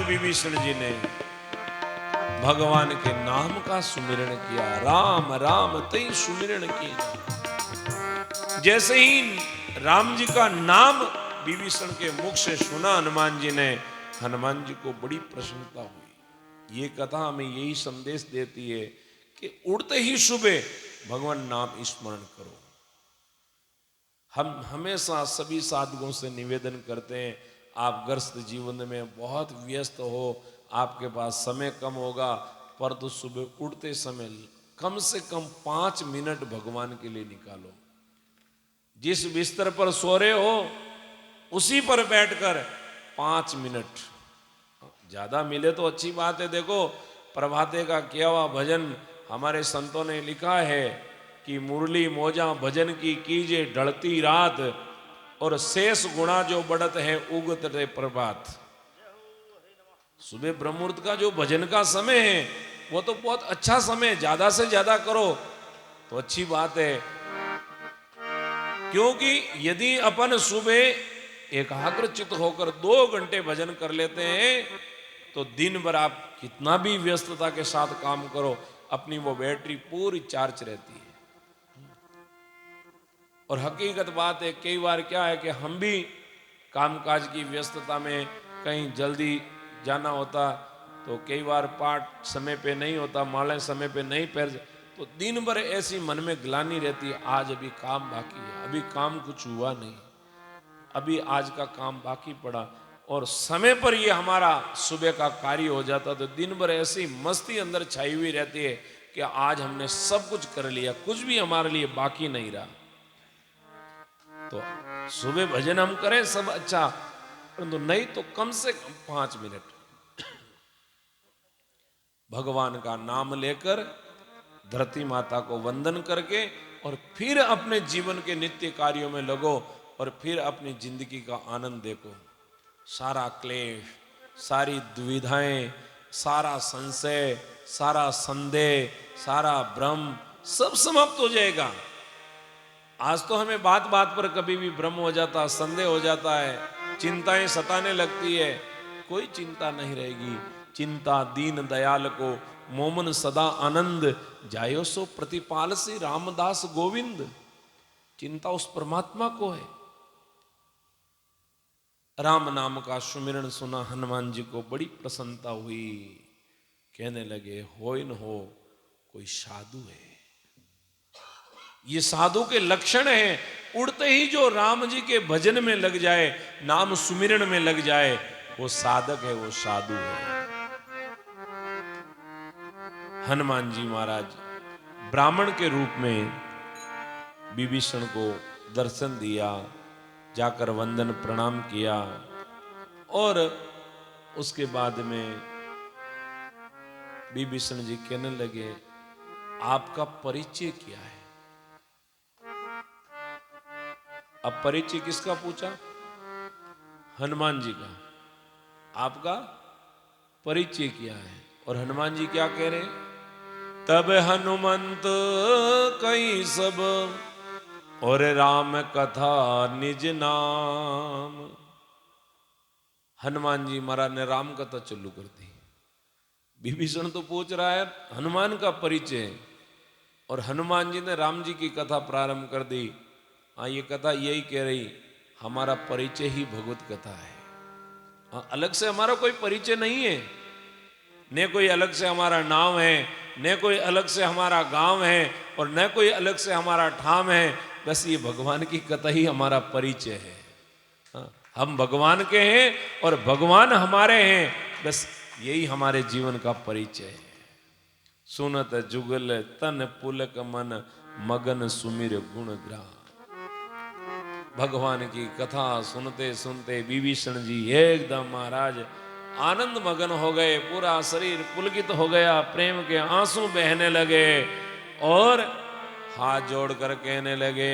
विभीषण जी ने भगवान के नाम का सुमिरण किया। राम राम तई सुमिरण किया। जैसे ही राम जी का नाम विभीषण के मुख से सुना हनुमान जी ने, हनुमान जी को बड़ी प्रसन्नता हुई। ये कथा हमें यही संदेश देती है कि उड़ते ही सुबह भगवान नाम स्मरण करो। हम हमेशा सभी साधकों से निवेदन करते हैं, आप ग्रस्त जीवन में बहुत व्यस्त हो, आपके पास समय कम होगा, पर तो सुबह उठते समय कम से कम 5 मिनट भगवान के लिए निकालो। जिस बिस्तर पर सो रहे हो उसी पर बैठकर 5 मिनट, ज्यादा मिले तो अच्छी बात है। देखो प्रभाते का किया हुआ भजन हमारे संतों ने लिखा है कि मुरली मोजा भजन की कीजिए ढलती रात, और शेष गुणा जो बढ़त है उगत रे प्रभात। सुबह ब्रह्मुहूर्त का जो भजन का समय है वो तो बहुत अच्छा समय, ज्यादा से ज्यादा करो तो अच्छी बात है। क्योंकि यदि अपन सुबह एकाग्रचित होकर 2 घंटे भजन कर लेते हैं तो दिन भर आप कितना भी व्यस्तता के साथ काम करो, अपनी वो बैटरी पूरी चार्ज रहती है। और हकीकत बात है, कई बार क्या है कि हम भी कामकाज की व्यस्तता में कहीं जल्दी जाना होता तो कई बार पाठ समय पे नहीं होता, मालाएं समय पे नहीं पैर, तो दिन भर ऐसी मन में ग्लानि रहती है, आज अभी काम बाकी है, अभी काम कुछ हुआ नहीं, अभी आज का काम बाकी पड़ा। और समय पर ये हमारा सुबह का कार्य हो जाता तो दिन भर ऐसी मस्ती अंदर छाई हुई रहती है कि आज हमने सब कुछ कर लिया, कुछ भी हमारे लिए बाकी नहीं रहा। तो सुबह भजन हम करें सब अच्छा, परंतु नहीं तो कम से कम 5 मिनट भगवान का नाम लेकर धरती माता को वंदन करके और फिर अपने जीवन के नित्य कार्यों में लगो और फिर अपनी जिंदगी का आनंद देखो। सारा क्लेश, सारी दुविधाएं, सारा संशय, सारा संदेह, सारा भ्रम सब समाप्त हो जाएगा। आज तो हमें बात बात पर कभी भी भ्रम हो जाता, संदेह हो जाता है, चिंताएं सताने लगती है। कोई चिंता नहीं रहेगी। चिंता दीन दयाल को मोमन सदा आनंद, जायो सो प्रतिपाल से रामदास गोविंद। चिंता उस परमात्मा को है। राम नाम का सुमिरन सुना हनुमान जी को बड़ी प्रसन्नता हुई। कहने लगे, हो न हो कोई साधु है। ये साधु के लक्षण हैं। उड़ते ही जो राम जी के भजन में लग जाए, नाम सुमिरन में लग जाए, वो साधक है, वो साधु है। हनुमान जी महाराज ब्राह्मण के रूप में विभीषण को दर्शन दिया, जाकर वंदन प्रणाम किया और उसके बाद में विभीषण जी कहने लगे, आपका परिचय क्या है? अब परिचय किसका पूछा? हनुमान जी का। आपका परिचय क्या है? और हनुमान जी क्या कह रहे हैं? तब हनुमंत कई सब और राम कथा निज नाम। हनुमान जी महाराज ने राम कथा चालू कर दी। विभीषण तो पूछ रहा है हनुमान का परिचय, और हनुमान जी ने राम जी की कथा प्रारंभ कर दी। हाँ, ये कथा यही कह रही, हमारा परिचय ही भगवत कथा है। हाँ, अलग से हमारा कोई परिचय नहीं है, न कोई अलग से हमारा नाम है, न कोई अलग से हमारा गांव है, और न कोई अलग से हमारा ठाम है। बस ये भगवान की कथा ही हमारा परिचय है। हाँ, हम भगवान के हैं और भगवान हमारे हैं, बस यही हमारे जीवन का परिचय है। सुनत जुगल तन पुलक मन मगन सुमिर गुण ग्राम। भगवान की कथा सुनते सुनते विभीषण जी एकदम महाराज आनंद मगन हो गए, पूरा शरीर पुलकित हो गया, प्रेम के आंसू बहने लगे और हाथ जोड़कर कहने लगे,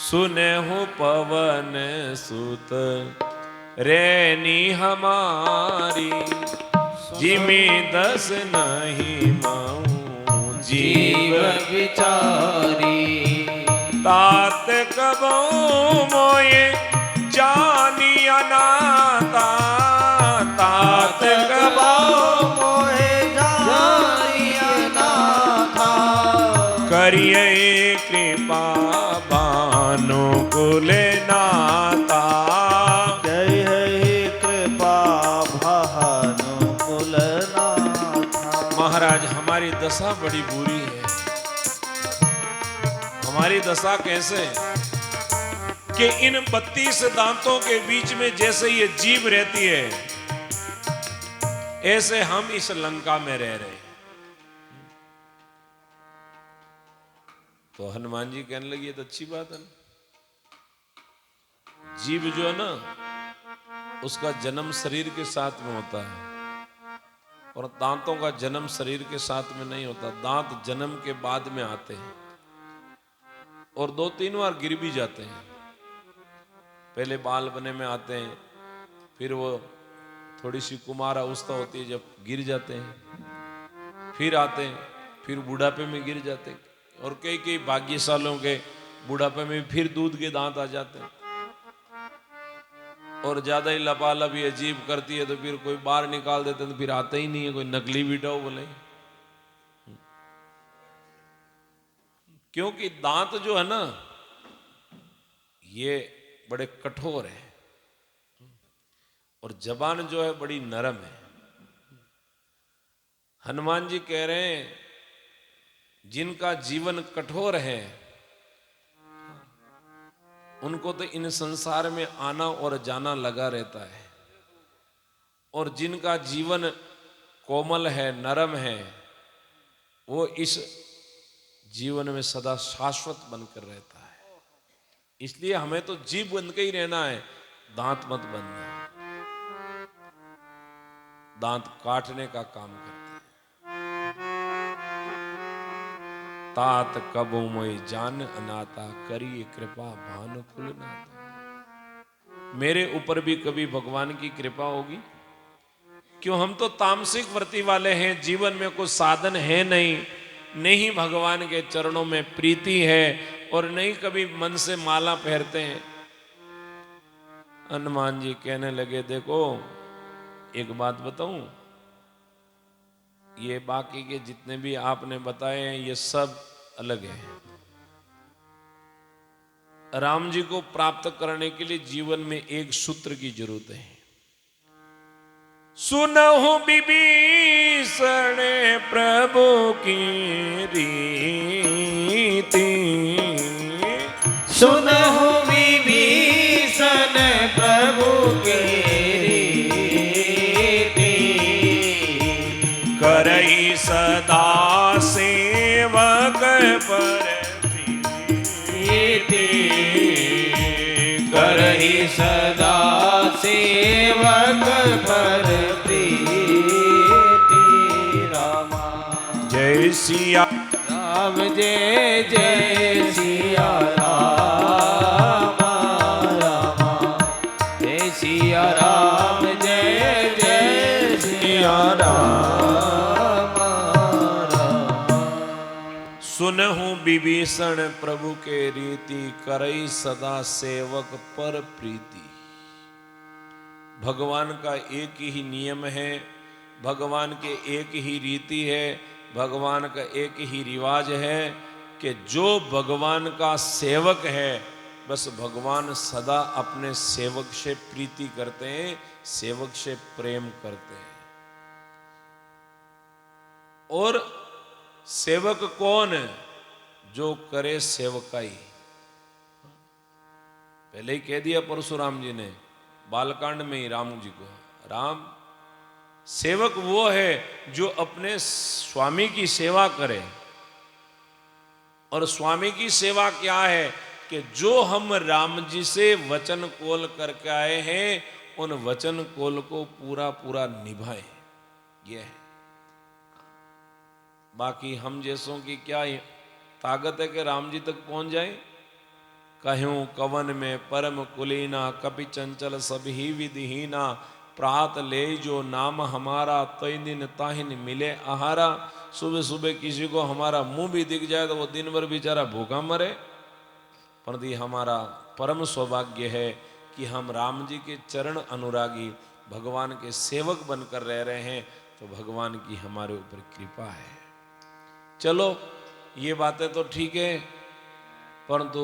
सुने हूं पवन सुत रेनी हमारी, जिमी दस नहीं माऊं जीव विचारी, तात कबो मोये जानी अनाता, तात कुल नाता। जय हे कृपा भानुकुल नाथा। महाराज हमारी दशा बड़ी बुरी है। हमारी दशा कैसे कि इन 32 दांतों के बीच में जैसे ये जीभ रहती है, ऐसे हम इस लंका में रह रहे हैं। तो हनुमान जी कहने लगी, ये तो अच्छी बात है ना। जीभ जो है ना, उसका जन्म शरीर के साथ में होता है और दांतों का जन्म शरीर के साथ में नहीं होता। दांत जन्म के बाद में आते हैं और 2-3 बार गिर भी जाते हैं। पहले बाल बने में आते हैं, फिर वो थोड़ी सी कुमार अवस्था होती है जब गिर जाते हैं, फिर आते हैं, फिर बुढ़ापे में गिर जाते हैं और कई कई भाग्यशालियों के बुढ़ापे में फिर दूध के दांत आ जाते हैं। और ज्यादा ही लपालप ये अजीब करती है तो फिर कोई बाहर निकाल देते हैं तो फिर आते ही नहीं है, कोई नकली बिठाओ बोले। क्योंकि दांत जो है ना, ये बड़े कठोर है और जबान जो है बड़ी नरम है। हनुमान जी कह रहे हैं, जिनका जीवन कठोर है उनको तो इन संसार में आना और जाना लगा रहता है, और जिनका जीवन कोमल है, नरम है, वो इस जीवन में सदा शाश्वत बनकर रहता है। इसलिए हमें तो जीभ बन के ही रहना है, दांत मत बनना। दांत काटने का काम करते हैं। तात कबो मोई जान अनाता, करिए कृपा भानुकुल नाथा। मेरे ऊपर भी कभी भगवान की कृपा होगी? क्यों, हम तो तामसिक वृत्ति वाले हैं, जीवन में कुछ साधन है नहीं भगवान के चरणों में प्रीति है और नहीं कभी मन से माला पहनते हैं। हनुमान जी कहने लगे, देखो एक बात बताऊं, ये बाकी के जितने भी आपने बताए हैं ये सब अलग है। राम जी को प्राप्त करने के लिए जीवन में एक सूत्र की जरूरत है। सुनहु विभीषण प्रभु की रीति, सुनहु विभीषण प्रभु की रीति, करई सदा सेवक पर प्रीति, करहि सदा सेवक पर प्रीति। रामा जय सिया राम, जय जय सिया राम, रामा जय सिया राम, जय जय सिया राम। सुनहु विभीषण प्रभु के रीति, करई सदा सेवक पर प्रीति। भगवान का एक ही नियम है, भगवान के एक ही रीति है, भगवान का एक ही रिवाज है कि जो भगवान का सेवक है, बस भगवान सदा अपने सेवक से प्रीति करते हैं, सेवक से प्रेम करते हैं। और सेवक कौन है? जो करे सेवकाई। पहले ही कह दिया परशुराम जी ने बालकांड में ही राम जी को, राम सेवक वो है जो अपने स्वामी की सेवा करे। और स्वामी की सेवा क्या है कि जो हम राम जी से वचन कोल करके आए हैं, उन वचन कोल को पूरा पूरा निभाए। ये है। बाकी हम जैसों की क्या ताकत है कि राम जी तक पहुंच जाए? कहूं कवन में परम कुलीना, कपि चंचल सभी विधिहीना, प्रात ले जो नाम हमारा, तय दिन ताहिन मिले आहारा। सुबह सुबह किसी को हमारा मुंह भी दिख जाए तो वो दिन भर बेचारा भूखा मरे। परंतु हमारा परम सौभाग्य है कि हम राम जी के चरण अनुरागी, भगवान के सेवक बनकर रह रहे हैं, तो भगवान की हमारे ऊपर कृपा है। चलो ये बातें तो ठीक है, परंतु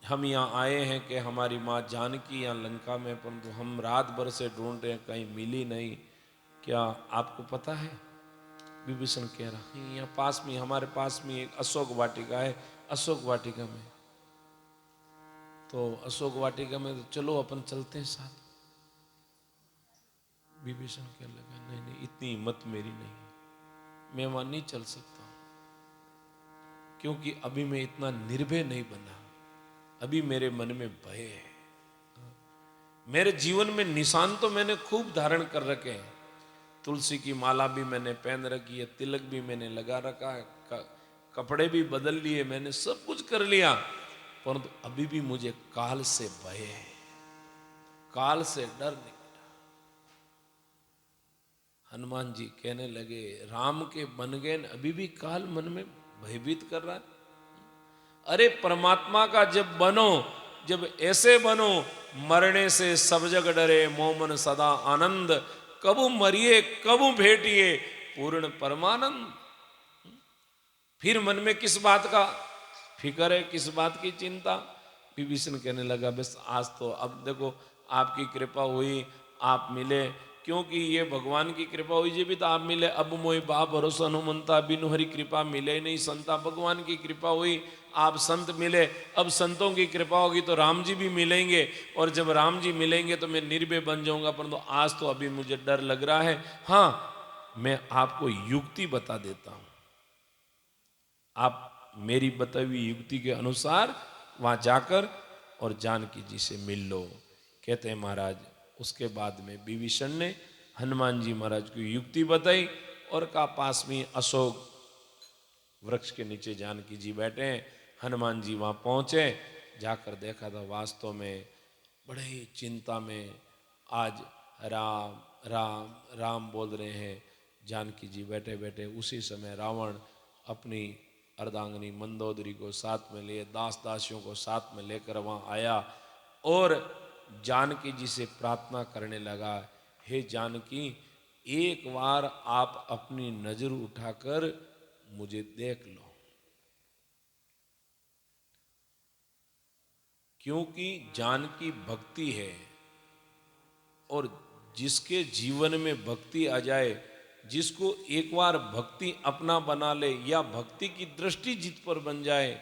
हम यहाँ आए हैं कि हमारी माँ जानकी यहाँ लंका में, परंतु हम रात भर से ढूंढ रहे हैं, कहीं मिली नहीं। क्या आपको पता है? विभीषण कह रहा है यहाँ पास में, हमारे पास में एक अशोक वाटिका है, अशोक वाटिका में। तो अशोक वाटिका में तो चलो अपन चलते हैं साथ। विभीषण कहने लगा नहीं नहीं, इतनी हिम्मत मेरी नहीं है, मैं वहां नहीं चल सकता हूं, क्योंकि अभी मैं इतना निर्भय नहीं बना, अभी मेरे मन में भय है। मेरे जीवन में निशान तो मैंने खूब धारण कर रखे हैं, तुलसी की माला भी मैंने पहन रखी है, तिलक भी मैंने लगा रखा है, कपड़े भी बदल लिए मैंने, सब कुछ कर लिया, परंतु अभी भी मुझे काल से भय है, काल से डर नहीं। हनुमान जी कहने लगे राम के बन गए, अभी भी काल मन में भयभीत कर रहा है। अरे परमात्मा का जब बनो, जब ऐसे बनो, मरने से सब जग डरे, मोमन सदा आनंद, कबू मरिए कबू भेटिए पूर्ण परमानंद। फिर मन में किस बात का फिक्र है, किस बात की चिंता? विभीषण कहने लगा बस आज तो, अब देखो आपकी कृपा हुई, आप मिले, क्योंकि ये भगवान की कृपा हुई जी भी तो आप मिले। अब मोहि बा भरोसा हनुमंता, बिनु हरि कृपा मिले नहीं संता। भगवान की कृपा हुई, आप संत मिले, अब संतों की कृपा होगी तो राम जी भी मिलेंगे, और जब राम जी मिलेंगे तो मैं निर्भय बन जाऊंगा, परंतु आज तो अभी मुझे डर लग रहा है। हाँ, मैं आपको युक्ति बता देता हूं, आप मेरी बताई हुई युक्ति के अनुसार वहां जाकर और जानकी जी से मिल लो। कहते हैं महाराज उसके बाद में विभीषण ने हनुमान जी महाराज की युक्ति बताई और कहा पास में अशोक वृक्ष के नीचे जानकी जी बैठे हैं। हनुमान जी वहां पहुंचे, जाकर देखा था वास्तव में बड़े ही चिंता में, आज राम राम राम बोल रहे हैं जानकी जी बैठे बैठे। उसी समय रावण अपनी अर्धांगिनी मंदोदरी को साथ में लिए, दास दासियों को साथ में लेकर वहां आया और जानकी जी से प्रार्थना करने लगा, हे जानकी एक बार आप अपनी नजर उठाकर मुझे देख लो, क्योंकि जानकी भक्ति है, और जिसके जीवन में भक्ति आ जाए, जिसको एक बार भक्ति अपना बना ले या भक्ति की दृष्टि जित पर बन जाए,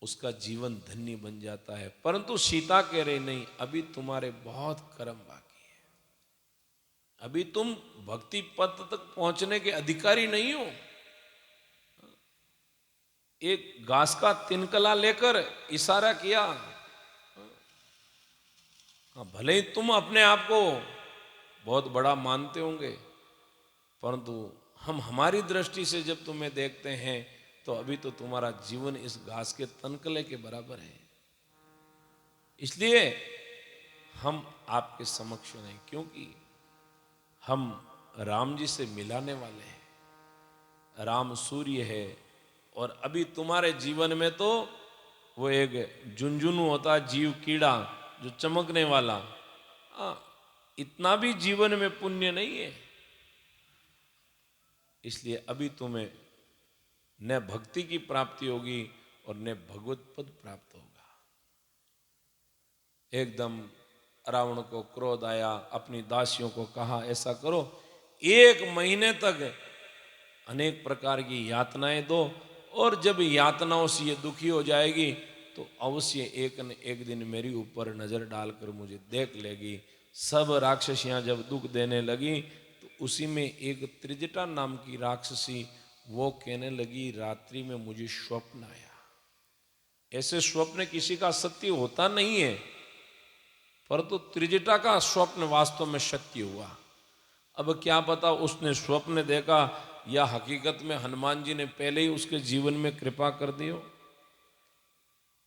उसका जीवन धन्य बन जाता है। परंतु सीता कह रही नहीं, अभी तुम्हारे बहुत कर्म बाकी है, अभी तुम भक्ति पद तक पहुंचने के अधिकारी नहीं हो। एक घास का तिनकला लेकर इशारा किया, भले ही तुम अपने आप को बहुत बड़ा मानते होंगे, परंतु हम हमारी दृष्टि से जब तुम्हें देखते हैं तो अभी तो तुम्हारा जीवन इस घास के तनकले के बराबर है। इसलिए हम आपके समक्ष नहीं, क्योंकि हम राम जी से मिलाने वाले हैं। राम सूर्य है, और अभी तुम्हारे जीवन में तो वो एक झुंझुनू होता है, जीव कीड़ा जो चमकने वाला, इतना भी जीवन में पुण्य नहीं है। इसलिए अभी तुम्हें न भक्ति की प्राप्ति होगी और न भगवत पद प्राप्त होगा। एकदम रावण को क्रोध आया, अपनी दासियों को कहा ऐसा करो, 1 महीने तक अनेक प्रकार की यातनाएं दो, और जब यातनाओं से ये दुखी हो जाएगी तो अवश्य एक न एक दिन मेरी ऊपर नजर डालकर मुझे देख लेगी। सब राक्षसियां जब दुख देने लगी तो उसी में एक त्रिजटा नाम की राक्षसी वो कहने लगी, रात्रि में मुझे स्वप्न आया। ऐसे स्वप्न किसी का सत्य होता नहीं है, परंतु त्रिजटा का स्वप्न वास्तव में सत्य हुआ। अब क्या पता उसने स्वप्न देखा या हकीकत में हनुमान जी ने पहले ही उसके जीवन में कृपा कर दी हो।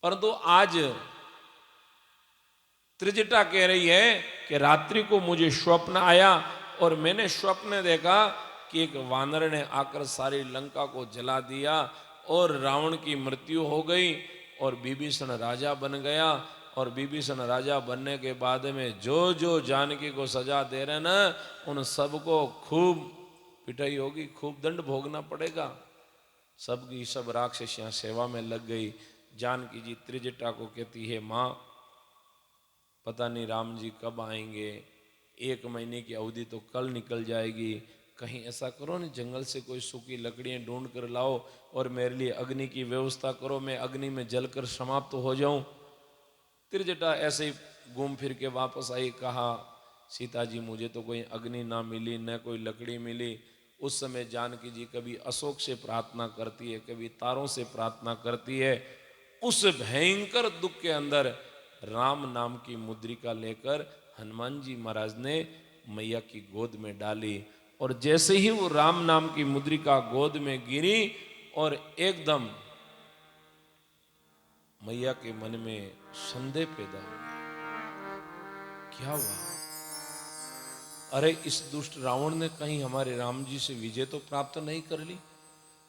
परंतु आज त्रिजटा कह रही है कि रात्रि को मुझे स्वप्न आया और मैंने स्वप्न देखा कि एक वानर ने आकर सारी लंका को जला दिया और रावण की मृत्यु हो गई और विभीषण राजा बन गया। और विभीषण राजा बनने के बाद में जो जो जानकी को सजा दे रहे ना, उन सबको खूब पिटाई होगी, खूब दंड भोगना पड़ेगा। सबकी सब राक्षसियां सेवा में लग गई। जानकी जी त्रिजटा को कहती है, माँ पता नहीं राम जी कब आएंगे, 1 महीने की अवधि तो कल निकल जाएगी, कहीं ऐसा करो ना जंगल से कोई सूखी लकड़ियाँ ढूंढ कर लाओ और मेरे लिए अग्नि की व्यवस्था करो, मैं अग्नि में जलकर समाप्त हो जाऊं। त्रिजटा ऐसे ही घूम फिर के वापस आई, कहा सीता जी मुझे तो कोई अग्नि ना मिली न कोई लकड़ी मिली। उस समय जानकी जी कभी अशोक से प्रार्थना करती है, कभी तारों से प्रार्थना करती है। उस भयंकर दुख के अंदर राम नाम की मुद्रिका लेकर हनुमान जी महाराज ने मैया की गोद में डाली, और जैसे ही वो राम नाम की मुद्रिका गोद में गिरी और एकदम मैया के मन में संदेह पैदा हो गया, क्या हुआ? अरे इस दुष्ट रावण ने कहीं हमारे राम जी से विजय तो प्राप्त नहीं कर ली,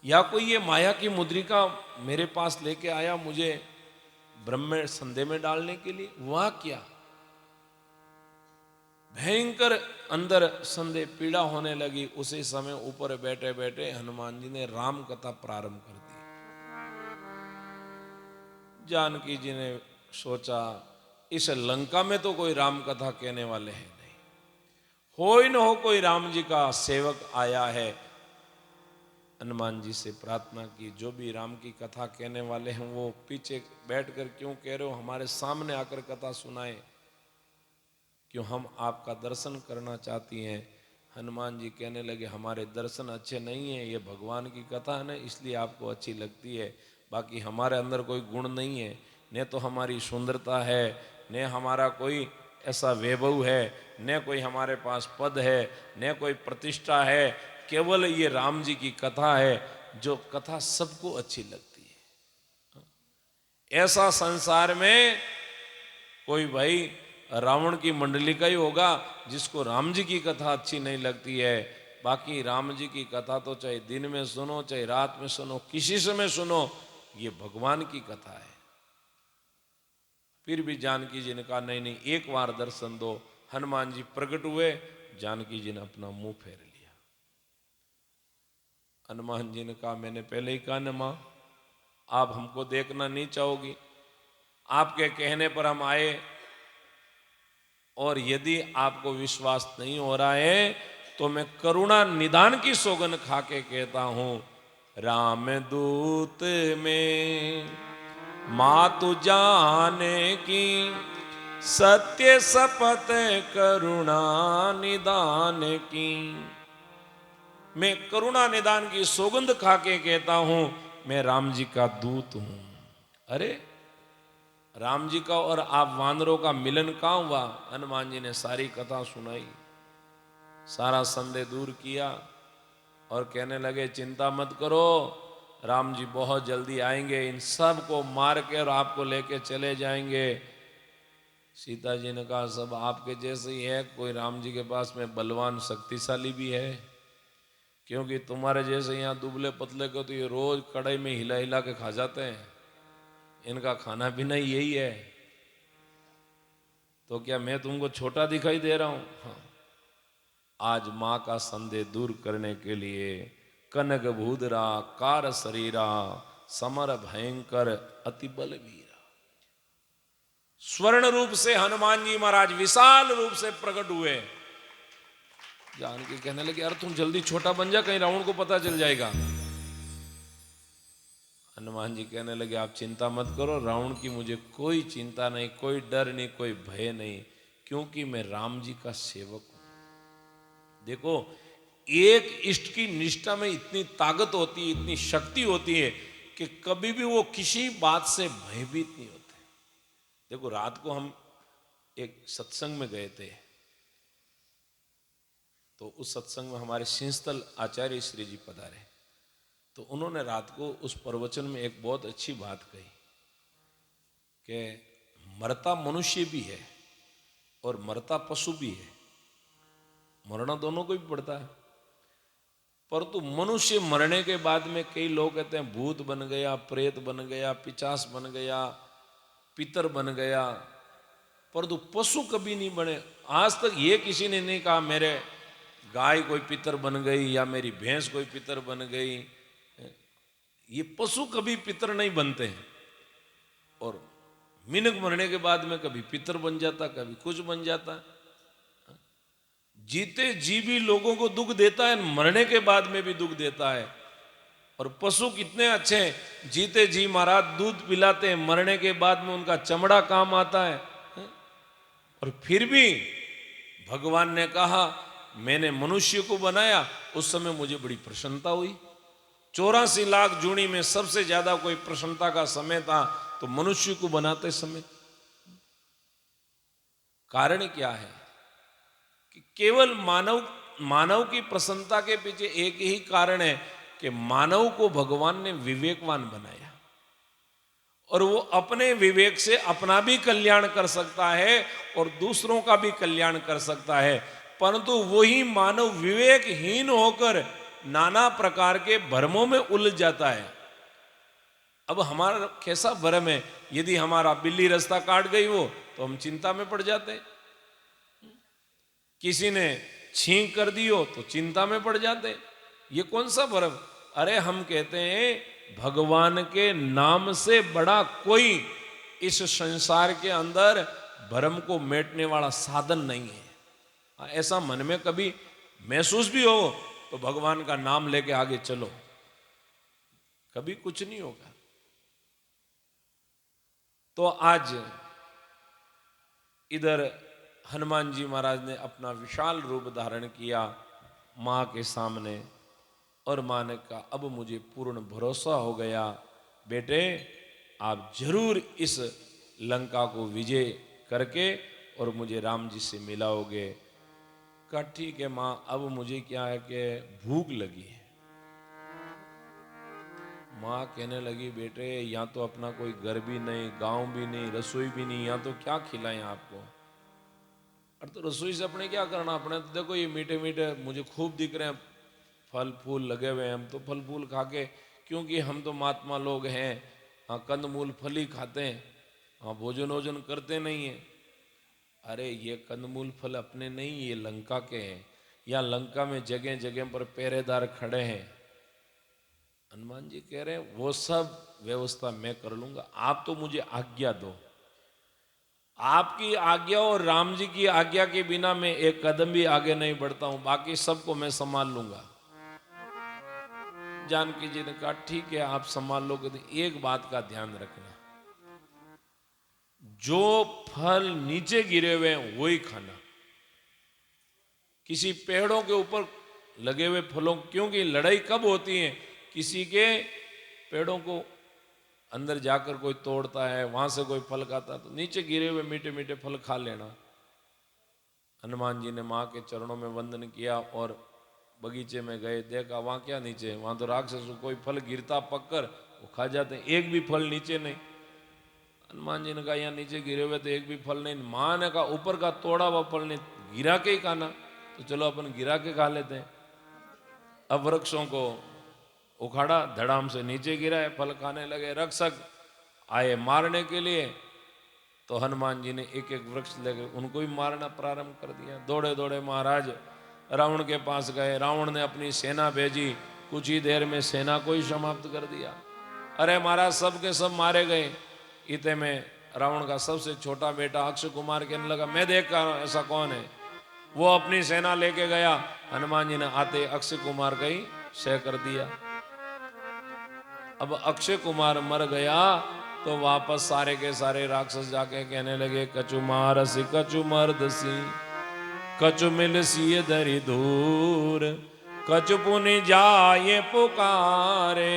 या कोई ये माया की मुद्रिका मेरे पास लेके आया मुझे ब्रह्म में संदेह में डालने के लिए? हुआ क्या? भयंकर अंदर संदेह पीड़ा होने लगी। उसी समय ऊपर बैठे बैठे हनुमान जी ने राम कथा प्रारंभ कर दी। जानकी जी ने सोचा इस लंका में तो कोई राम कथा कहने वाले हैं नहीं, हो ही न हो कोई राम जी का सेवक आया है। हनुमान जी से प्रार्थना की, जो भी राम की कथा कहने वाले हैं वो पीछे बैठकर क्यों कह रहे हो, हमारे सामने आकर कथा सुनाए, क्यों हम आपका दर्शन करना चाहती हैं। हनुमान जी कहने लगे हमारे दर्शन अच्छे नहीं है, ये भगवान की कथा है ना इसलिए आपको अच्छी लगती है, बाकी हमारे अंदर कोई गुण नहीं है, न तो हमारी सुंदरता है, न हमारा कोई ऐसा वैभव है, न कोई हमारे पास पद है, न कोई प्रतिष्ठा है, केवल ये राम जी की कथा है जो कथा सबको अच्छी लगती है। ऐसा संसार में कोई भाई रावण की मंडली का ही होगा जिसको राम जी की कथा अच्छी नहीं लगती है। बाकी राम जी की कथा तो चाहे दिन में सुनो चाहे रात में सुनो, किसी समय सुनो, ये भगवान की कथा है। फिर भी जानकी जी ने कहा नहीं नहीं, एक बार दर्शन दो। हनुमान जी प्रकट हुए, जानकी जी ने अपना मुंह फेर लिया। हनुमान जी ने कहा मैंने पहले ही कहा न मां, आप हमको देखना नहीं चाहोगी, आपके कहने पर हम आए, और यदि आपको विश्वास नहीं हो रहा है तो मैं करुणा निदान की सौगंध खा के कहता हूं, राम दूत में मातु जाने की, सत्य शपथ करुणा निदान की। मैं करुणा निदान की सौगंध खा के कहता हूं मैं राम जी का दूत हूं। अरे राम जी का और आप वानरों का मिलन कहां हुआ? हनुमान जी ने सारी कथा सुनाई, सारा संदेह दूर किया और कहने लगे चिंता मत करो, राम जी बहुत जल्दी आएंगे, इन सब को मार के और आपको लेके चले जाएंगे। सीता जी ने कहा सब आपके जैसे ही है, कोई राम जी के पास में बलवान शक्तिशाली भी है? क्योंकि तुम्हारे जैसे यहाँ दुबले पतले को तो ये रोज कड़ाई में हिला हिला के खा जाते हैं, इनका खाना पीना यही है, तो क्या मैं तुमको छोटा दिखाई दे रहा हूं? हाँ। आज मां का संदेह दूर करने के लिए कनक भूदरा कार शरीरा समर भयंकर अति बलवीरा, स्वर्ण रूप से हनुमान जी महाराज विशाल रूप से प्रकट हुए। जानकी कहने लगे यार तुम जल्दी छोटा बन जा, कहीं रावण को पता चल जाएगा। हनुमान जी कहने लगे आप चिंता मत करो, रावण की मुझे कोई चिंता नहीं, कोई डर नहीं, कोई भय नहीं, क्योंकि मैं राम जी का सेवक हूं। देखो एक इष्ट की निष्ठा में इतनी ताकत होती है, इतनी शक्ति होती है कि कभी भी वो किसी बात से भयभीत नहीं होते। देखो रात को हम एक सत्संग में गए थे, तो उस सत्संग में हमारे सिंहस्थल आचार्य श्री जी पधारे, तो उन्होंने रात को उस प्रवचन में एक बहुत अच्छी बात कही कि मरता मनुष्य भी है और मरता पशु भी है, मरना दोनों को भी पड़ता है, परंतु मनुष्य मरने के बाद में कई लोग कहते हैं भूत बन गया, प्रेत बन गया, पिचास बन गया, पितर बन गया, परंतु पशु कभी नहीं बने। आज तक ये किसी ने नहीं कहा मेरे गाय कोई पितर बन गई या मेरी भैंस कोई पितर बन गई। ये पशु कभी पितर नहीं बनते हैं, और मिनक मरने के बाद में कभी पितर बन जाता, कभी कुछ बन जाता। जीते जी भी लोगों को दुख देता है, मरने के बाद में भी दुख देता है। और पशु कितने अच्छे हैं, जीते जी महाराज दूध पिलाते हैं, मरने के बाद में उनका चमड़ा काम आता है। और फिर भी भगवान ने कहा मैंने मनुष्य को बनाया, उस समय मुझे बड़ी प्रसन्नता हुई। 84 लाख जूनी में सबसे ज्यादा कोई प्रसन्नता का समय था तो मनुष्य को बनाते समय। कारण क्या है कि केवल मानव की प्रसन्नता के पीछे एक ही कारण है कि मानव को भगवान ने विवेकवान बनाया और वो अपने विवेक से अपना भी कल्याण कर सकता है और दूसरों का भी कल्याण कर सकता है। परंतु वही मानव विवेकहीन होकर नाना प्रकार के भ्रमों में उलझ जाता है। अब हमारा कैसा भ्रम है, यदि हमारा बिल्ली रास्ता काट गई हो तो हम चिंता में पड़ जाते हैं, किसी ने छींक कर दी हो तो चिंता में पड़ जाते। ये कौन सा भ्रम? अरे हम कहते हैं भगवान के नाम से बड़ा कोई इस संसार के अंदर भ्रम को मिटाने वाला साधन नहीं है। ऐसा मन में कभी महसूस भी हो तो भगवान का नाम लेके आगे चलो, कभी कुछ नहीं होगा। तो आज इधर हनुमान जी महाराज ने अपना विशाल रूप धारण किया मां के सामने और मां ने कहा अब मुझे पूर्ण भरोसा हो गया, बेटे आप जरूर इस लंका को विजय करके और मुझे राम जी से मिलाओगे। कहा ठीक है मां, अब मुझे क्या है कि भूख लगी है। मां कहने लगी बेटे यहाँ तो अपना कोई घर भी नहीं, गांव भी नहीं, रसोई भी नहीं, यहाँ तो क्या खिलाएं आपको। और तो रसोई से अपने क्या करना, अपने तो देखो ये मीठे मीठे मुझे खूब दिख रहे हैं फल फूल लगे हुए हैं, हम तो फल फूल खा के, क्योंकि हम तो महात्मा लोग हैं, हाँ कंदमूल फल ही खाते हैं, हाँ भोजन वोजन करते नहीं है। अरे ये कंदमूल फल अपने नहीं, ये लंका के हैं, या लंका में जगह जगह पर पहरेदार खड़े हैं। हनुमान जी कह रहे हैं वो सब व्यवस्था मैं कर लूंगा, आप तो मुझे आज्ञा दो। आपकी आज्ञा और राम जी की आज्ञा के बिना मैं एक कदम भी आगे नहीं बढ़ता हूं, बाकी सबको मैं संभाल लूंगा। जानकी जी ने कहा ठीक है आप संभाल लोगे, एक बात का ध्यान रखना, जो फल नीचे गिरे हुए हैं वही खाना, किसी पेड़ों के ऊपर लगे हुए फलों, क्योंकि लड़ाई कब होती है, किसी के पेड़ों को अंदर जाकर कोई तोड़ता है, वहां से कोई फल खाता है, तो नीचे गिरे हुए मीठे मीठे फल खा लेना। हनुमान जी ने मां के चरणों में वंदन किया और बगीचे में गए, देखा वहां क्या नीचे, वहां तो राक्षस कोई फल गिरता पककर वो खा जाते हैं, एक भी फल नीचे नहीं। हनुमान जी ने कहा यहाँ नीचे गिरे हुए तो एक भी फल नहीं। मां ने कहा ऊपर का तोड़ा हुआ फल नहीं, गिरा के ही खाना, तो चलो अपन गिरा के खा लेते हैं। अब वृक्षों को उखाड़ा, धड़ाम से नीचे गिराए, फल खाने लगे। रक्षक आए मारने के लिए, तो हनुमान जी ने एक एक वृक्ष लेकर उनको ही मारना प्रारंभ कर दिया। दौड़े दौड़े महाराज रावण के पास गए, रावण ने अपनी सेना भेजी, कुछ ही देर में सेना को ही समाप्त कर दिया। अरे महाराज सब के सब मारे गए। इतने में रावण का सबसे छोटा बेटा अक्षय कुमार कहने लगा मैं देख कर ऐसा कौन है, वो अपनी सेना लेके गया, हनुमान जी ने आते अक्षय कुमार का ही शय कर दिया। अब अक्षय कुमार मर गया तो वापस सारे के सारे राक्षस जाके कहने लगे कछु मारसी कछु मर्दसी कछु मिलसी धरी दूर कछु पुनि जाए पुकारे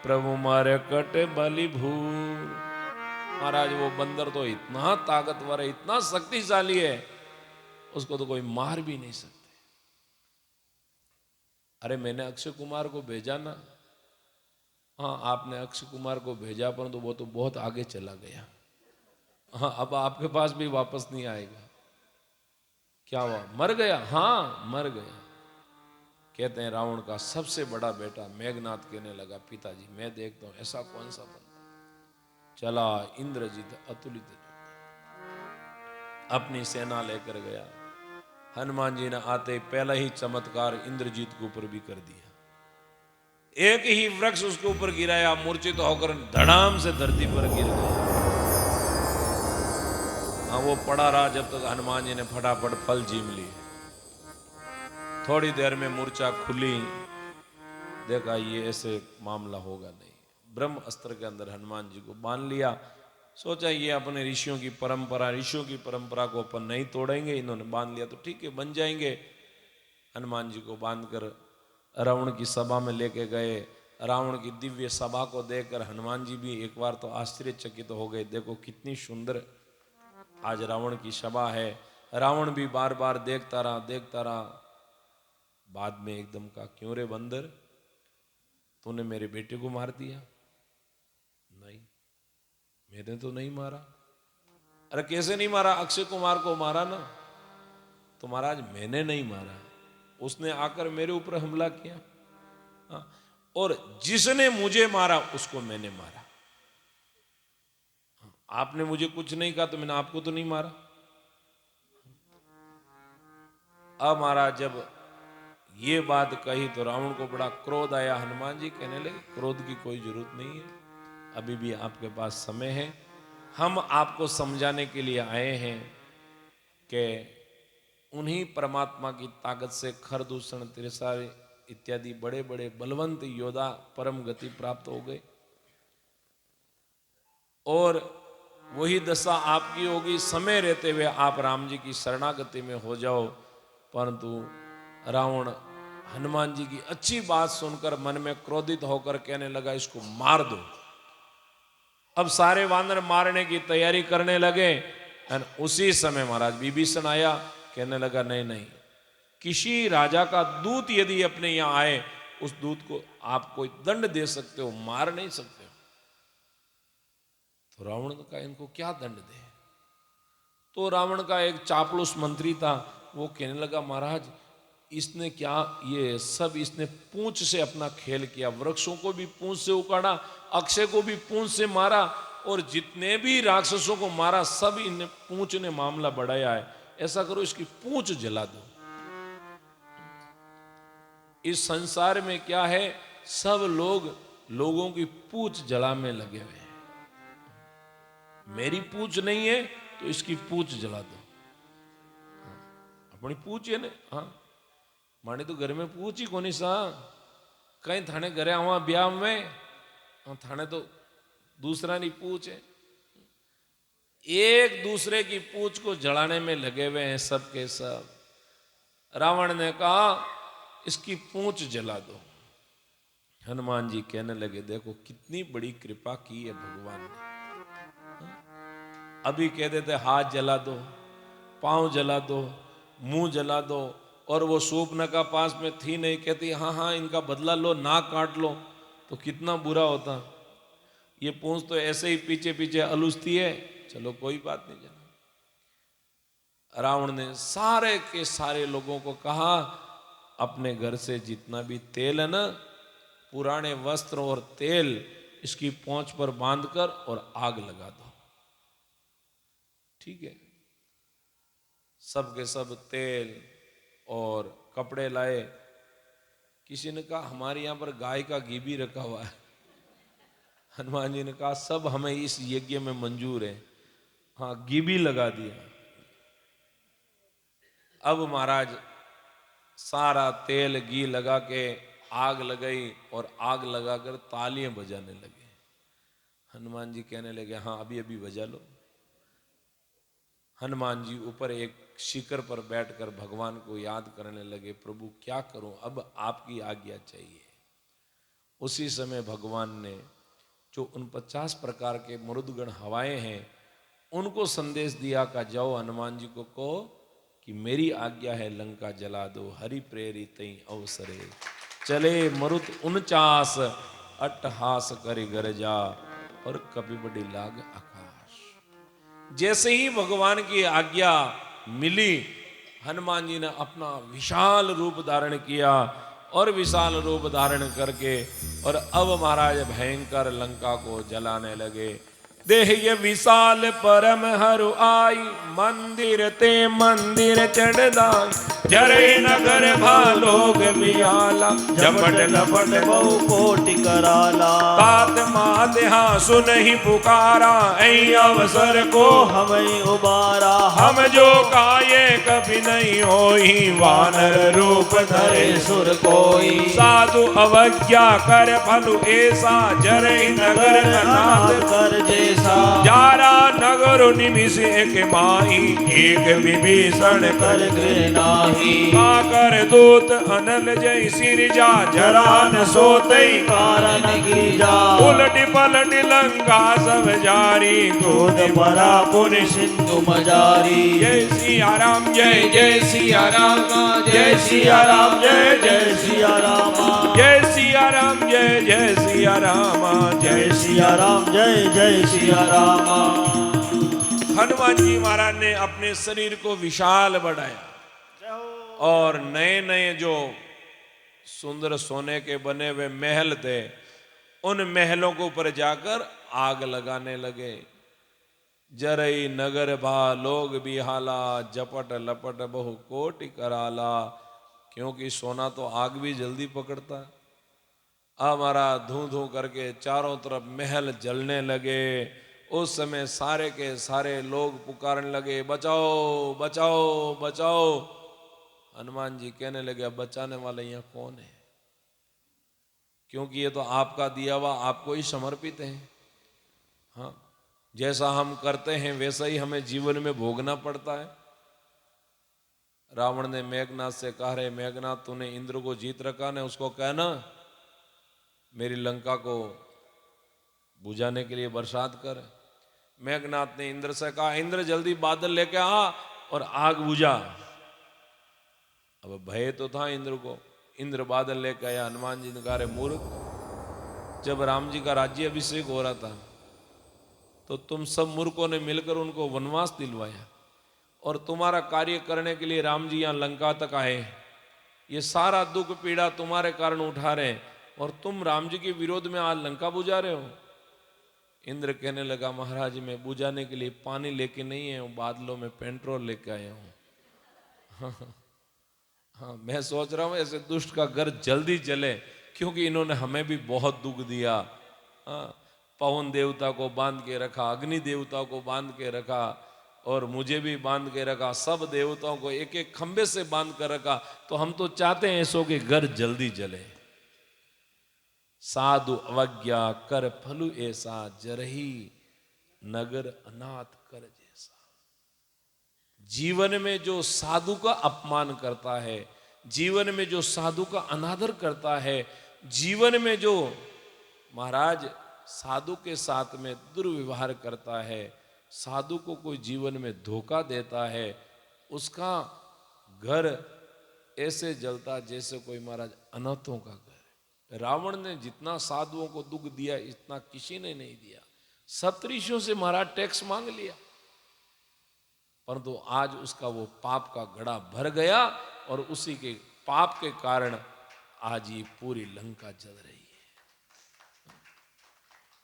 प्रभु मर कट बलि भूर। महाराज वो बंदर तो इतना ताकतवर है, इतना शक्तिशाली है, उसको तो कोई मार भी नहीं सकते। अरे मैंने अक्षय कुमार को भेजा ना, हाँ आपने अक्षय कुमार को भेजा परंतु वो तो बहुत आगे चला गया, हाँ अब आपके पास भी वापस नहीं आएगा। क्या हुआ, मर गया? हाँ मर गया। कहते हैं रावण का सबसे बड़ा बेटा मेघनाथ कहने लगा पिताजी मैं देखता हूं ऐसा कौन सा बंदा। चला इंद्रजीत अतुलित अपनी सेना लेकर गया। हनुमान जी ने आते पहला ही चमत्कार इंद्रजीत के ऊपर भी कर दिया। एक ही वृक्ष उसके ऊपर गिराया, मूर्छित होकर धड़ाम से धरती पर गिर गया। हाँ, वो पड़ा रहा जब तक हनुमान जी ने फटाफट फल झीम लिए। थोड़ी देर में मूर्छा खुली, देखा ये ऐसे मामला होगा नहीं। ब्रह्म अस्त्र के अंदर हनुमान जी को बांध लिया। सोचा ये अपने ऋषियों की परंपरा को अपन नहीं तोड़ेंगे, इन्होंने बांध लिया तो ठीक है, बन जाएंगे। हनुमान जी को बांधकर रावण की सभा में लेके गए। रावण की दिव्य सभा को देखकर हनुमान जी भी एक बार तो आश्चर्यचकित हो गए। देखो कितनी सुंदर आज रावण की सभा है। रावण भी बार बार देखता रहा। बाद में एकदम कहा, क्यों रे बंदर, तूने मेरे बेटे को मार दिया? नहीं, मैंने तो नहीं मारा। अरे कैसे नहीं मारा? अक्षय कुमार को मारा ना। तो महाराज मैंने नहीं मारा, उसने आकर मेरे ऊपर हमला किया। हाँ, और जिसने मुझे मारा उसको मैंने मारा। हाँ, आपने मुझे कुछ नहीं कहा तो मैंने आपको तो नहीं मारा। अब महाराज जब ये बात कही तो रावण को बड़ा क्रोध आया। हनुमान जी कहने लगे, क्रोध की कोई जरूरत नहीं है, अभी भी आपके पास समय है। हम आपको समझाने के लिए आए हैं कि उन्हीं परमात्मा की ताकत से खरदूषण, त्रिसार इत्यादि बड़े बड़े बलवंत योद्धा परम गति प्राप्त हो गए, और वही दशा आपकी होगी। समय रहते हुए आप राम जी की शरणागति में हो जाओ। परंतु रावण हनुमान जी की अच्छी बात सुनकर मन में क्रोधित होकर कहने लगा, इसको मार दो। अब सारे वानर मारने की तैयारी करने लगे। और उसी समय महाराज विभीषण आया, कहने लगा, नहीं, किसी राजा का दूत यदि अपने यहां आए, उस दूत को आप कोई दंड दे सकते हो, मार नहीं सकते हो। तो रावण ने कहा, इनको क्या दंड दे? तो रावण का एक चापलूस मंत्री था, वो कहने लगा, महाराज इसने क्या, ये सब इसने पूंछ से अपना खेल किया। वृक्षों को भी पूंछ से उखाड़ा, अक्षय को भी पूंछ से मारा, और जितने भी राक्षसों को मारा सब इन्हें पूंछ ने मामला बढ़ाया है। ऐसा करो, इसकी पूंछ जला दो। इस संसार में क्या है, सब लोगों की पूंछ जला में लगे हुए हैं। मेरी पूंछ नहीं है तो इसकी पूंछ जला दो। अपनी पूंछ है ना। हाँ, माने तो घर में पूछ ही कोनी सा, कहीं थाने घरे आवा ब्याह में, थाने तो दूसरा नहीं पूछ है। एक दूसरे की पूछ को जलाने में लगे हुए हैं सब के सब। रावण ने कहा, इसकी पूंछ जला दो। हनुमान जी कहने लगे, देखो कितनी बड़ी कृपा की है भगवान ने। अभी कह देते हाथ जला दो, पांव जला दो, मुंह जला दो, और वो शूर्पणखा पास में थी नहीं, कहती हाँ इनका बदला लो, नाक काट लो, तो कितना बुरा होता। ये पूंछ तो ऐसे ही पीछे पीछे अलूसती है, चलो कोई बात नहीं। जाना रावण ने सारे के सारे लोगों को कहा, अपने घर से जितना भी तेल है ना, पुराने वस्त्र और तेल इसकी पूंछ पर बांधकर और आग लगा दो। ठीक है, सब के सब तेल और कपड़े लाए। किसी ने कहा, हमारे यहां पर गाय का घी भी रखा हुआ है। हनुमान जी ने कहा, सब हमें इस यज्ञ में मंजूर है। हाँ, घी भी लगा दिया। अब महाराज सारा तेल घी लगा के आग लगाई, और आग लगाकर तालियां बजाने लगे। हनुमान जी कहने लगे, हाँ अभी अभी बजा लो। हनुमान जी ऊपर एक शिखर पर बैठकर भगवान को याद करने लगे, प्रभु क्या करूं, अब आपकी आज्ञा चाहिए। उसी समय भगवान ने जो उन 50 प्रकार के मरुदगण हवाएं हैं उनको संदेश दिया का जाओ हनुमान जी को कहो कि मेरी आज्ञा है, लंका जला दो, हरि प्रेरित अवसरे चले मरुत 49 अट्टहास करि गरजा और कपि बड़ी लाग आकाश। जैसे ही भगवान की आज्ञा मिली, हनुमान जी ने अपना विशाल रूप धारण किया, और विशाल रूप धारण करके और अब महाराज भयंकर लंका को जलाने लगे। देह ये विशाल परम हरु आई, मंदिर ते मंदिर चढ़दाई, जरे नगर भालोग बियाला, झपट लपट बहु कोटि कराला। तात मात हाँ सुनहि पुकारा, ऐ अवसर को हम उबारा। हम जो काये कभी नहीं होई, वानर रूप धरे सुर कोई। साधु अवज्ञा कर फलु ऐसा, जरई नगर अनाथ कर जैसा। जारा नगर निमिष एक माही, एक विभीषण कर गिरनाही। कर दूत अनल जय सिरजा, जरा न सोतई कारण गिरिजा। उलट पलट लंका सब जारी, दूध भरा पुनि सिंधु मजारी। जय सिया राम जय जय सिया राम, जय सिया राम जय जय सिया राम। जय सिया राम जय जय सिया राम, जय सिया राम जय जय सिया राम। हनुमान जी महाराज ने अपने शरीर को विशाल बढ़ाया और नए नए जो सुंदर सोने के बने हुए महल थे, उन महलों के ऊपर जाकर आग लगाने लगे। जरई नगर भा लोग बिहाला, जपट लपट बहु कोटि कराला। क्योंकि सोना तो आग भी जल्दी पकड़ता है। हमारा धू धू करके चारों तरफ महल जलने लगे। उस समय सारे के सारे लोग पुकारने लगे, बचाओ बचाओ बचाओ। हनुमान जी कहने लगे, अब बचाने वाले यहाँ कौन है? क्योंकि ये तो आपका दिया हुआ आपको ही समर्पित है। हाँ, जैसा हम करते हैं वैसा ही हमें जीवन में भोगना पड़ता है। रावण ने मेघनाथ से कहा, रे मेघनाथ, तूने इंद्र को जीत रखा ने, उसको कहना मेरी लंका को बुझाने के लिए बरसात कर। मेघनाथ ने इंद्र से कहा, इंद्र जल्दी बादल लेके आ और आग बुझा। अब भय तो था इंद्र को। इंद्र बादल लेके आया। हनुमान जी ने कहा, रे मूर्ख, जब राम जी का राज्य अभिषेक हो रहा था तो तुम सब मूर्खों ने मिलकर उनको वनवास दिलवाया, और तुम्हारा कार्य करने के लिए राम जी यहाँ लंका तक आए। ये सारा दुख पीड़ा तुम्हारे कारण उठा रहे हैं, और तुम राम जी के विरोध में आज लंका बुझा रहे हो। इंद्र कहने लगा, महाराज, मैं बुझाने के लिए पानी लेके नहीं आया हूँ, बादलों में पेट्रोल लेके आया हूँ। हाँ, मैं सोच रहा हूँ ऐसे दुष्ट का घर जल्दी जले, क्योंकि इन्होंने हमें भी बहुत दुख दिया। हाँ, पवन देवता को बांध के रखा, अग्नि देवता को बांध के रखा, और मुझे भी बांध के रखा। सब देवताओं को एक एक खंबे से बांध कर रखा। तो हम तो चाहते हैं ऐसो के घर जल्दी जले। साधु अवज्ञा कर फलु ऐसा, जरही नगर अनाथ कर जैसा। जीवन में जो साधु का अपमान करता है, जीवन में जो साधु का अनादर करता है, जीवन में जो महाराज साधु के साथ में दुर्व्यवहार करता है, साधु को कोई जीवन में धोखा देता है, उसका घर ऐसे जलता जैसे कोई महाराज अनाथों का घर है। रावण ने जितना साधुओं को दुख दिया, इतना किसी ने नहीं दिया। सप्तऋषियों से महाराज टैक्स मांग लिया, परंतु आज उसका वो पाप का घड़ा भर गया, और उसी के पाप के कारण आज ये पूरी लंका जल रही है।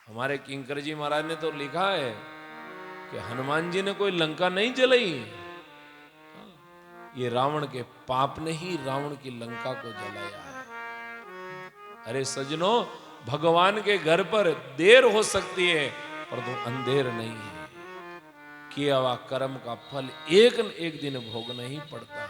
हमारे किंकर जी महाराज ने तो लिखा है कि हनुमान जी ने कोई लंका नहीं जलाई, ये रावण के पाप ने ही रावण की लंका को जलाया है। अरे सजनों, भगवान के घर पर देर हो सकती है, परंतु अंधेर नहीं है। किया हुआ कर्म का फल एक न एक दिन भोगना ही पड़ता है।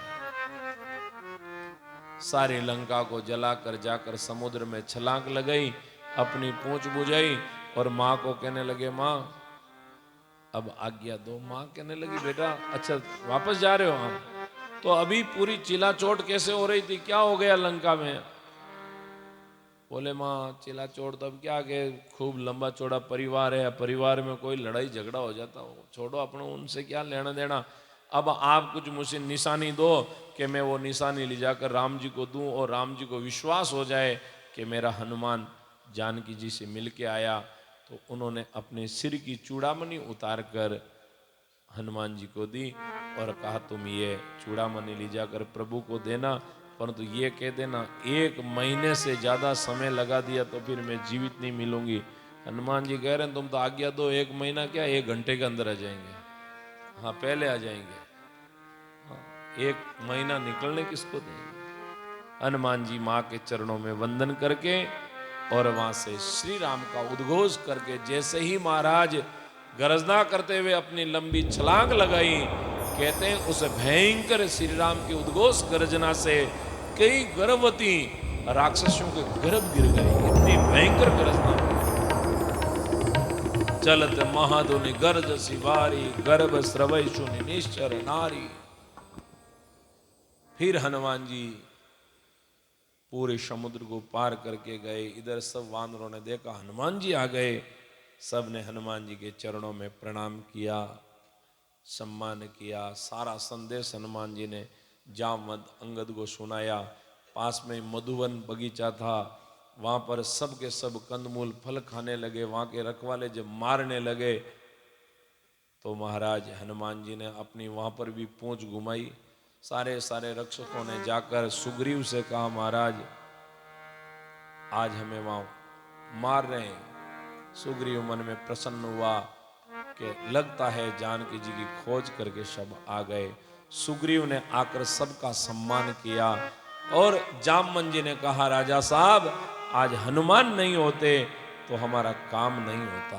सारी लंका को जलाकर जाकर समुद्र में छलांग लगाई, अपनी पूंछ बुझाई, और माँ को कहने लगे, माँ अब आज्ञा दो। माँ कहने लगी, बेटा अच्छा वापस जा रहे हो हम? तो अभी पूरी चिल्ला चोट कैसे हो रही थी, क्या हो गया लंका में? बोले, माँ चिल्ला चोट तब क्या के खूब लंबा चौड़ा परिवार है, परिवार में कोई लड़ाई झगड़ा हो जाता हो, छोड़ो अपना, उनसे क्या लेना देना। अब आप कुछ मुझे निशानी दो कि मैं वो निशानी ले जाकर राम जी को दूं, और राम जी को विश्वास हो जाए कि मेरा हनुमान जानकी जी से मिल के आया। तो उन्होंने अपने सिर की चूड़ामणि उतार कर हनुमान जी को दी, और कहा, तुम ये चूड़ामणि ले जाकर प्रभु को देना, परंतु ये कह देना 1 महीने से ज्यादा समय लगा दिया तो फिर मैं जीवित नहीं मिलूंगी। हनुमान जी कह रहे हैं, तुम तो आज्ञा दो, 1 महीना क्या 1 घंटे के अंदर आ जाएंगे। हाँ, पहले आ जाएंगे। हाँ, 1 महीना निकलने किसको देंगे? हनुमान जी माँ के चरणों में वंदन करके और वहां से श्री राम का उद्घोष करके जैसे ही महाराज गर्जना करते हुए अपनी लंबी छलांग लगाई, कहते हैं उस भयंकर श्री राम के उद्घोष गर्जना से कई गर्भवती राक्षसों के गर्भ गिर गए। इतनी भयंकर गर्जना चलत महाधुनि गर्ज सिवारी गर्भ स्रवै सुनि निश्चर नारी। फिर हनुमान जी पूरे समुद्र को पार करके गए। इधर सब वानरों ने देखा हनुमान जी आ गए, सब ने हनुमान जी के चरणों में प्रणाम किया, सम्मान किया। सारा संदेश हनुमान जी ने जामवंत अंगद को सुनाया। पास में मधुवन बगीचा था, वहां पर सब के सब कंदमूल फल खाने लगे। वहां के रखवाले जब मारने लगे तो महाराज हनुमान जी ने अपनी वहां पर भी पूंछ घुमाई। सारे रक्षकों ने जाकर सुग्रीव से कहा महाराज आज हमें वहां मार रहे हैं। सुग्रीव मन में प्रसन्न हुआ कि लगता है जानकी जी की खोज करके सब आ गए। सुग्रीव ने आकर सबका सम्मान किया और जामवंत जी ने कहा राजा साहब आज हनुमान नहीं होते तो हमारा काम नहीं होता।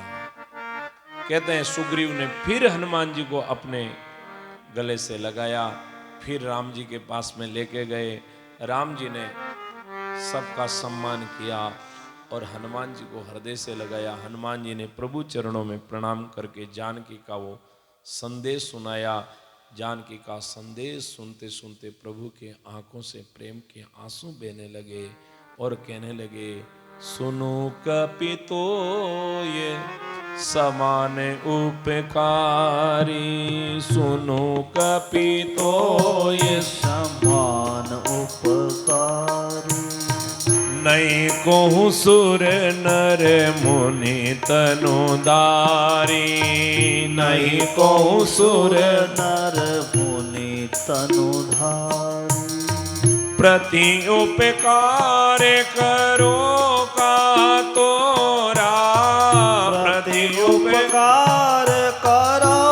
कहते हैं सुग्रीव ने फिर हनुमान जी को अपने गले से लगाया, फिर राम जी के पास में लेके गए। राम जी ने सबका सम्मान किया और हनुमान जी को हृदय से लगाया। हनुमान जी ने प्रभु चरणों में प्रणाम करके जानकी का वो संदेश सुनाया। जानकी का संदेश सुनते सुनते प्रभु के आंखों से प्रेम के आंसू बहने लगे और कहने लगे सुनो कपितो ये समान उपकारी, सुनो कपितो ये समान उपकारी। नहीं कहूँ सुर नर मुनि तनुदारी, नहीं कहूँ सुर नर मुनि तनुधारी। प्रति उपकार करो का तोरा, प्रति उपकार करो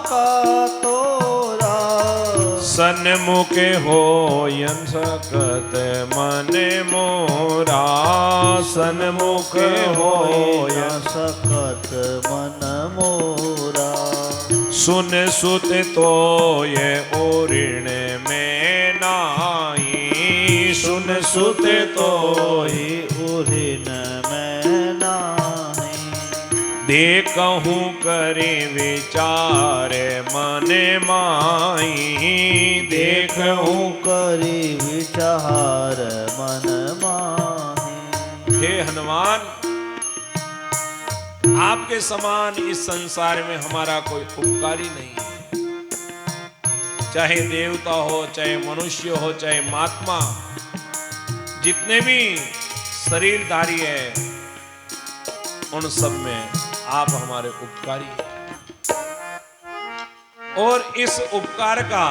का तोरा। सन्मुख होयन सकत मन मोरा, सन्मुख होयन सकत मन मोरा। सुन सुत तो ये ओरिण में नाई, सुन सुत तो ही उरिन में नाही। देखूं करे विचार मन माई, देखूं करी विचार मन माही। हे हनुमान आपके समान इस संसार में हमारा कोई उपकारी नहीं है। चाहे देवता हो, चाहे मनुष्य हो, चाहे महात्मा, जितने भी शरीरधारी है उन सब में आप हमारे उपकारी हैं। और इस उपकार का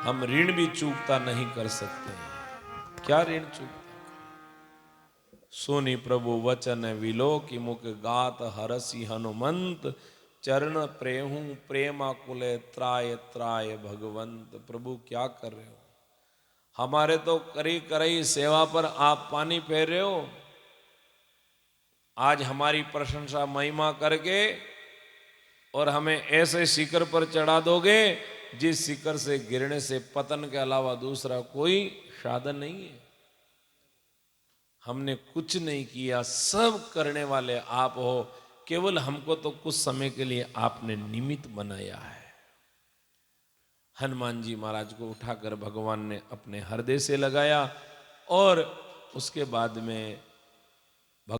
हम ऋण भी चूकता नहीं कर सकते। क्या ऋण चूकता? सुनी प्रभु वचन विलो की मुख गात हरसी हनुमंत, चरण प्रेहू प्रेमा कुले त्राय त्राय भगवंत। प्रभु क्या कर रहे हो? हमारे तो करी करई सेवा पर आप पानी फेर रहे हो। आज हमारी प्रशंसा महिमा करके और हमें ऐसे शिखर पर चढ़ा दोगे जिस शिखर से गिरने से पतन के अलावा दूसरा कोई साधन नहीं है। हमने कुछ नहीं किया, सब करने वाले आप हो। केवल हमको तो कुछ समय के लिए आपने निमित्त बनाया है। हनुमान जी महाराज को उठाकर भगवान ने अपने हृदय से लगाया और उसके बाद में